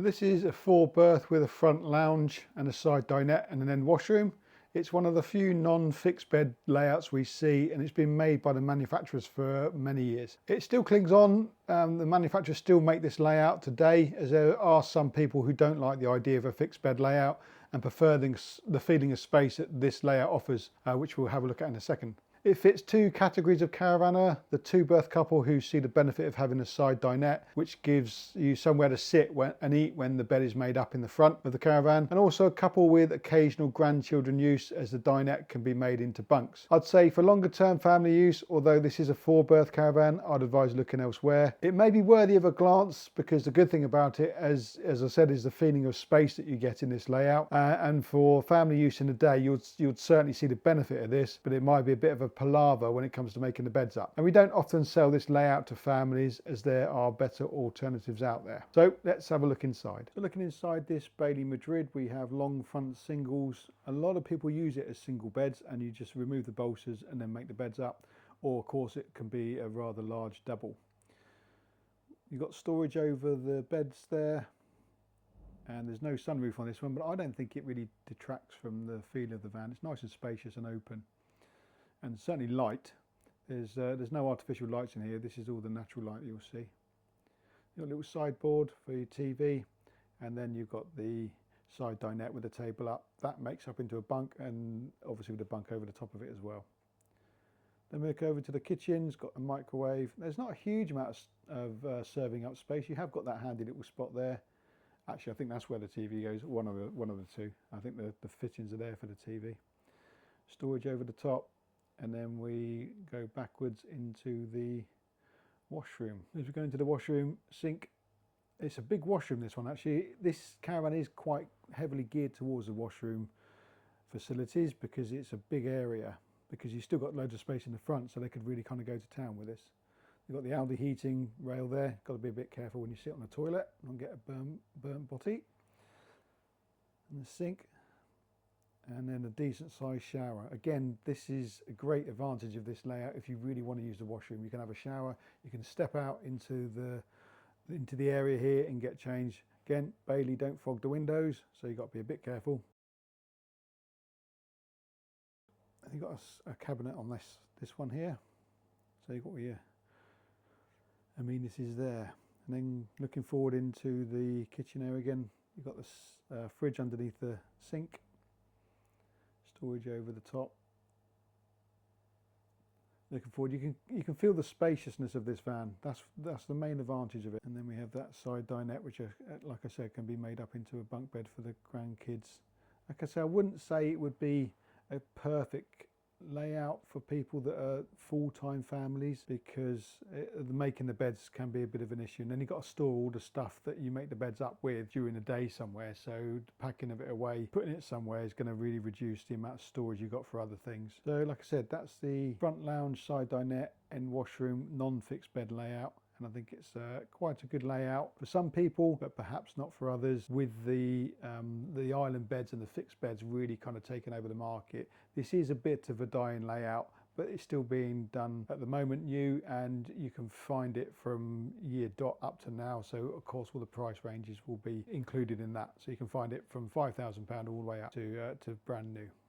This is a 4-berth with a front lounge and a side dinette and an end washroom. It's one of the few non-fixed bed layouts we see, and it's been made by the manufacturers for many years. It still clings on. The manufacturers still make this layout today, as there are some people who don't like the idea of a fixed bed layout and prefer the feeling of space that this layout offers, which we'll have a look at in a second. It fits two categories of caravanner: the 2-berth couple who see the benefit of having a side dinette, which gives you somewhere to sit and eat when the bed is made up in the front of the caravan, and also a couple with occasional grandchildren use, as the dinette can be made into bunks. I'd say for longer term family use, although this is a 4-berth caravan, I'd advise looking elsewhere. It may be worthy of a glance, because the good thing about it, as I said, is the feeling of space that you get in this layout, and for family use in the day, you'd certainly see the benefit of this, but it might be a bit of a palaver when it comes to making the beds up. And we don't often sell this layout to families, as there are better alternatives out there. So let's have a look inside. So looking inside this Bailey Madrid, we have long front singles. A lot of people use it as single beds, and you just remove the bolsters and then make the beds up, or of course it can be a rather large double. You've got storage over the beds there, and there's no sunroof on this one, but I don't think it really detracts from the feel of the van. It's nice and spacious and open, and certainly light. There's no artificial lights in here. This is all the natural light you'll see. You've got a little sideboard for your TV, and then you've got the side dinette with the table up. That makes up into a bunk, and obviously with a bunk over the top of it as well. Then we look over to the kitchen. It's got a microwave. There's not a huge amount of serving up space. You have got that handy little spot there. Actually, I think that's where the TV goes, one of the two. I think the fittings are there for the TV. Storage over the top. And then we go backwards into the washroom. As we go into the washroom, sink. It's a big washroom, this one actually. This caravan is quite heavily geared towards the washroom facilities, because it's a big area, because you've still got loads of space in the front, so they could really kind of go to town with this. You've got the Aldi heating rail there. Got to be a bit careful when you sit on the toilet and get a burnt body. And the sink. And then a decent sized shower. Again, this is a great advantage of this layout. If you really want to use the washroom, you can have a shower. You can step out into the area here and get changed. Again, Bailey don't fog the windows, so you've got to be a bit careful. And you've got a cabinet on this one here, so you've got all your amenities there. And then looking forward into the kitchen area again, you've got this fridge underneath the sink. Storage over the top. Looking forward, you can feel the spaciousness of this van. That's the main advantage of it. And then we have that side dinette, which, like I said, can be made up into a bunk bed for the grandkids. Like I say, I wouldn't say it would be a perfect layout for people that are full-time families, because making the beds can be a bit of an issue, and then you've got to store all the stuff that you make the beds up with during the day somewhere, so packing of it away, putting it somewhere, is going to really reduce the amount of storage you've got for other things. So like I said, that's the front lounge, side dinette and washroom non-fixed bed layout. And I think it's quite a good layout for some people, but perhaps not for others, with the island beds and the fixed beds really kind of taking over the market. This is a bit of a dying layout, but it's still being done at the moment new, and you can find it from year dot up to now. So of course all the price ranges will be included in that. So you can find it from £5,000 all the way up to brand new.